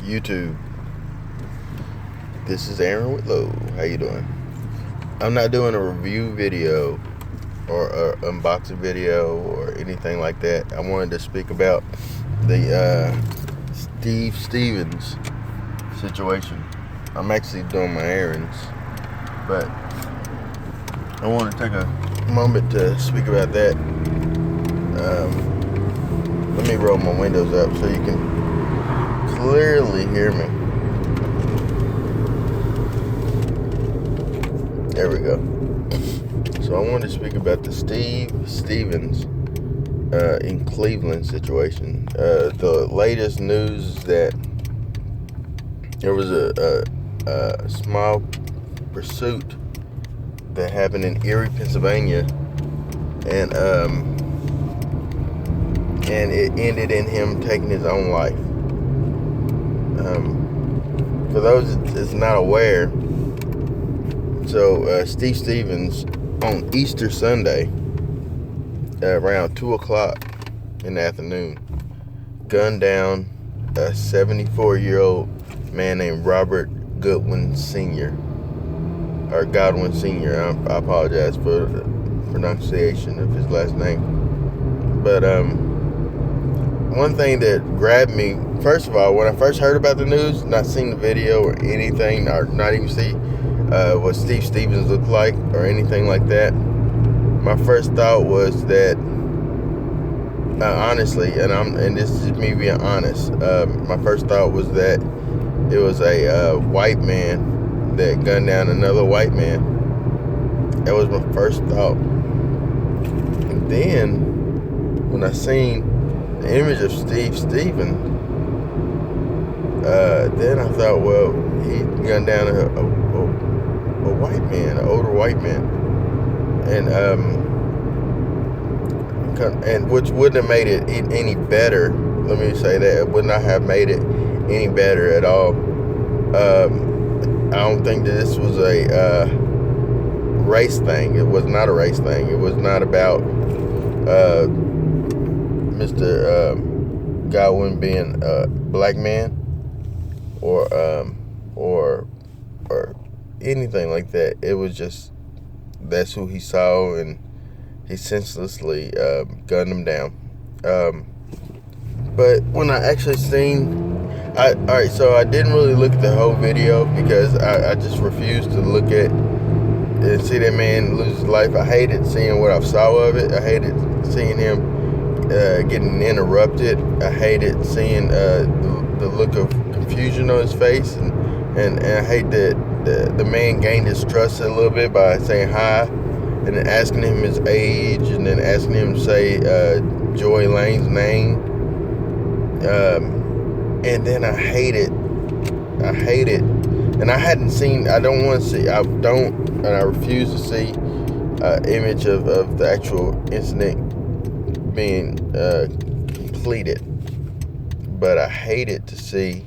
YouTube. This is Aaron Whitlow. How you doing? I'm not doing a review video or a unboxing video or anything like that. I wanted to speak about the Steve Stevens situation. I'm actually doing my errands, but I want to take a moment to speak about that. Let me roll my windows up so you can clearly hear me. There we go. So I want to speak about the Steve Stevens in Cleveland situation. The latest news is that there was a small pursuit that happened in Erie, Pennsylvania, and it ended in him taking his own life. For those that's not aware, so Steve Stevens on Easter Sunday around 2 o'clock in the afternoon gunned down a 74-year-old man named Robert Goodwin Sr. or Godwin Sr. I apologize for the pronunciation of his last name. But one thing that grabbed me, first of all, when I first heard about the news, not seen the video or anything, or not even see what Steve Stevens looked like or anything like that, my first thought was that, honestly, and this is me being honest, my first thought was that it was a white man that gunned down another white man. That was my first thought. And then when I seen the image of Steve Stevens, then I thought, well, he gunned down a white man, an older white man, and which wouldn't have made it any better. Let me say that it would not have made it any better at all. I don't think that this was a race thing. It was not a race thing. It was not about Mr. Godwin being a black man or anything like that. It was just that's who he saw, and he senselessly gunned him down. But when I actually seen, alright, so I didn't really look at the whole video because I just refused to look at and see that man lose his life. I hated seeing what I saw of it. I hated seeing him getting interrupted. I hated seeing the look of confusion on his face, and I hate that the man gained his trust a little bit by saying hi and then asking him his age and then asking him to say Joy Lane's name. And then I hate it, and I hadn't seen, I refuse to see image of the actual incident being completed, but I hated to see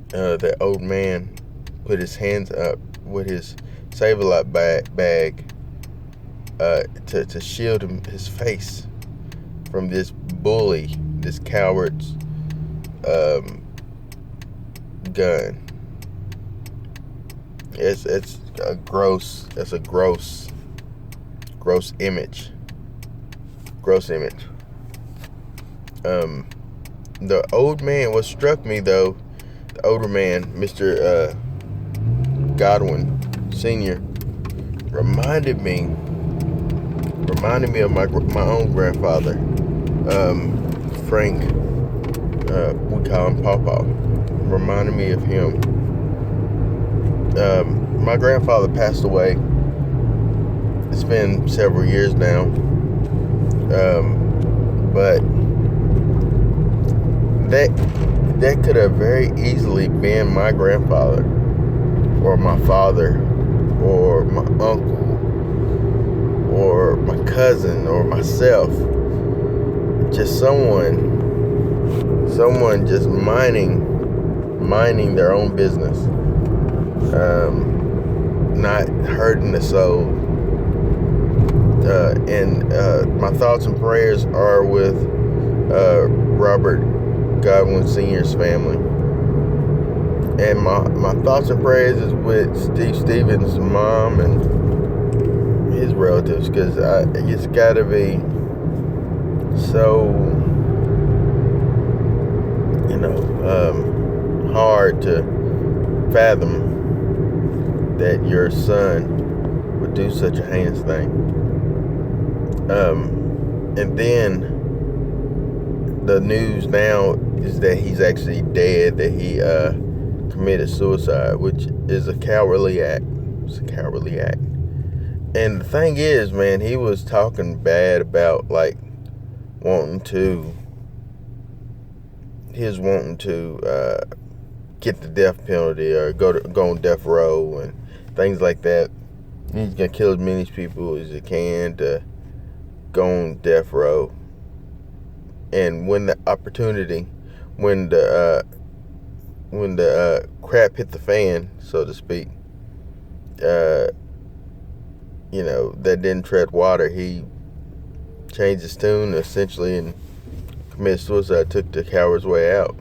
that old man put his hands up with his Save-A-Lot bag to shield his face from this bully, this coward's gun. It's a gross image. The old man, what struck me though, the older man, Mr. Godwin Sr., reminded me of my own grandfather, Frank. We call him Pawpaw. Reminded me of him. My grandfather passed away. It's been several years now, but that could have very easily been my grandfather, or my father, or my uncle, or my cousin, or myself. Just someone just minding their own business, not hurting the soul. And my thoughts and prayers are with Robert Godwin Sr.'s family. And my thoughts and prayers is with Steve Stevens' mom and his relatives, because it's got to be so, hard to fathom that your son would do such a heinous thing. And then the news now is that he's actually dead, that he committed suicide, which is a cowardly act. It's a cowardly act. And the thing is, man, he was talking bad about wanting to get the death penalty or go on death row and things like that. He's gonna kill as many people as he can to go on death row. And when the opportunity, when the crap hit the fan, so to speak, that didn't tread water, he changed his tune essentially and committed suicide, took the coward's way out.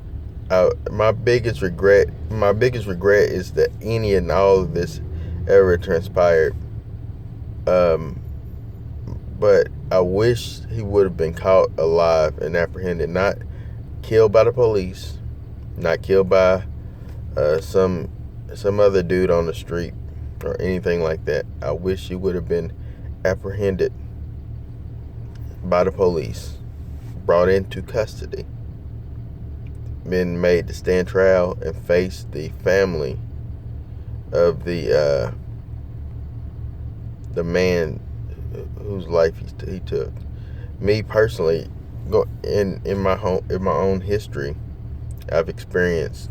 My biggest regret is that any and all of this ever transpired. But I wish he would have been caught alive and apprehended, not killed by the police, not killed by some other dude on the street or anything like that. I wish he would have been apprehended by the police, brought into custody, been made to stand trial and face the family of the man whose life he took. Me personally, in my own history, I've experienced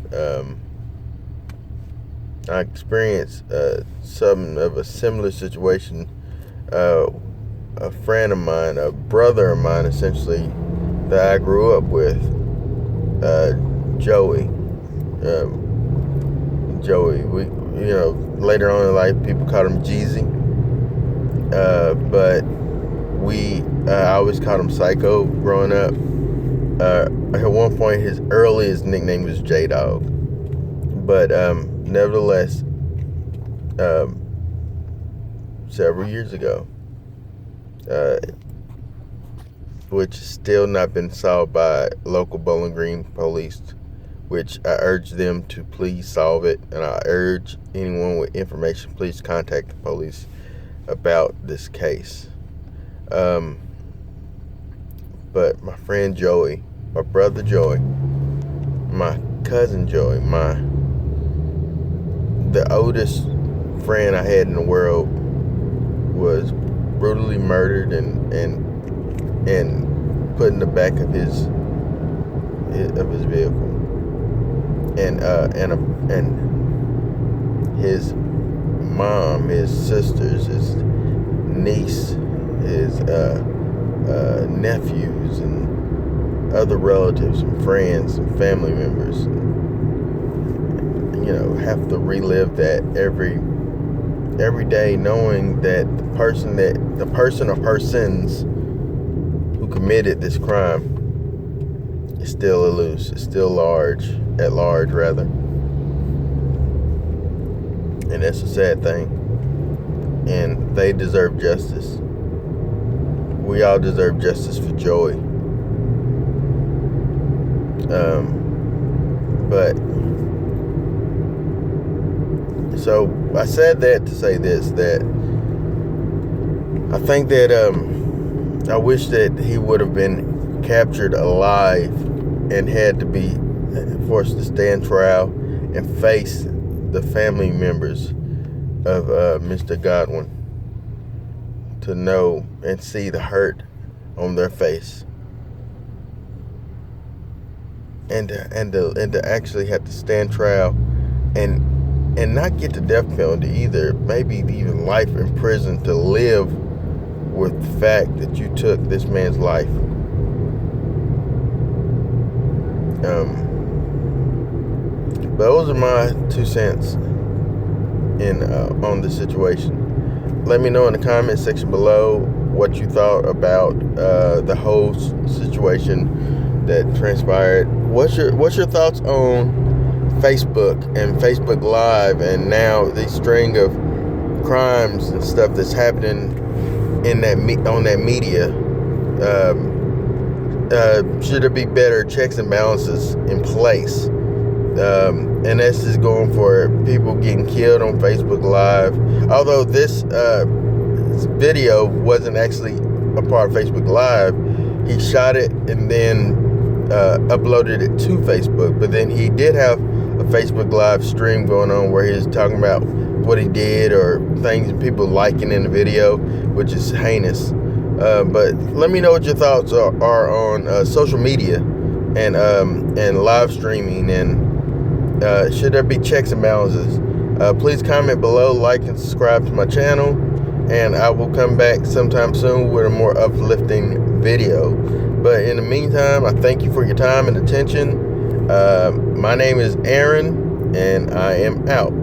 something of a similar situation. A friend of mine, a brother of mine, essentially, that I grew up with, Joey. Joey. We, later on in life, people called him Jeezy. But I always called him Psycho growing up. At one point, his earliest nickname was J-Dog. But nevertheless, several years ago, which has still not been solved by local Bowling Green police, which I urge them to please solve it. And I urge anyone with information, please contact the police about this case. But my friend Joey, my brother Joey, my cousin Joey, the oldest friend I had in the world, was brutally murdered and put in the back of his vehicle, and his mom, his sisters, his niece, his nephews, and other relatives and friends and family members, have to relive that every day, knowing that the person or persons who committed this crime is still elusive, is still at large rather. And that's a sad thing. And they deserve justice. We all deserve justice for Joey. But so I said that to say this, that I think that I wish that he would have been captured alive and had to be forced to stand trial and face the family members of Mr. Godwin, to know and see the hurt on their face, and to actually have to stand trial and not get the death penalty either, maybe even life in prison, to live with the fact that you took this man's life. But those are my 2 cents on the situation. Let me know in the comment section below what you thought about the whole situation that transpired. What's your thoughts on Facebook and Facebook Live, and now the string of crimes and stuff that's happening in on that media? Should there be better checks and balances in place? And this is going for people getting killed on Facebook Live. Although this video wasn't actually a part of Facebook Live, he shot it and then uploaded it to Facebook. But then he did have a Facebook Live stream going on where he was talking about what he did or things people liking in the video, which is heinous. But let me know what your thoughts are on social media and live streaming, and should there be checks and balances? Please comment below, like and subscribe to my channel, and I will come back sometime soon with a more uplifting video. But in the meantime, I thank you for your time and attention. My name is Aaron, and I am out.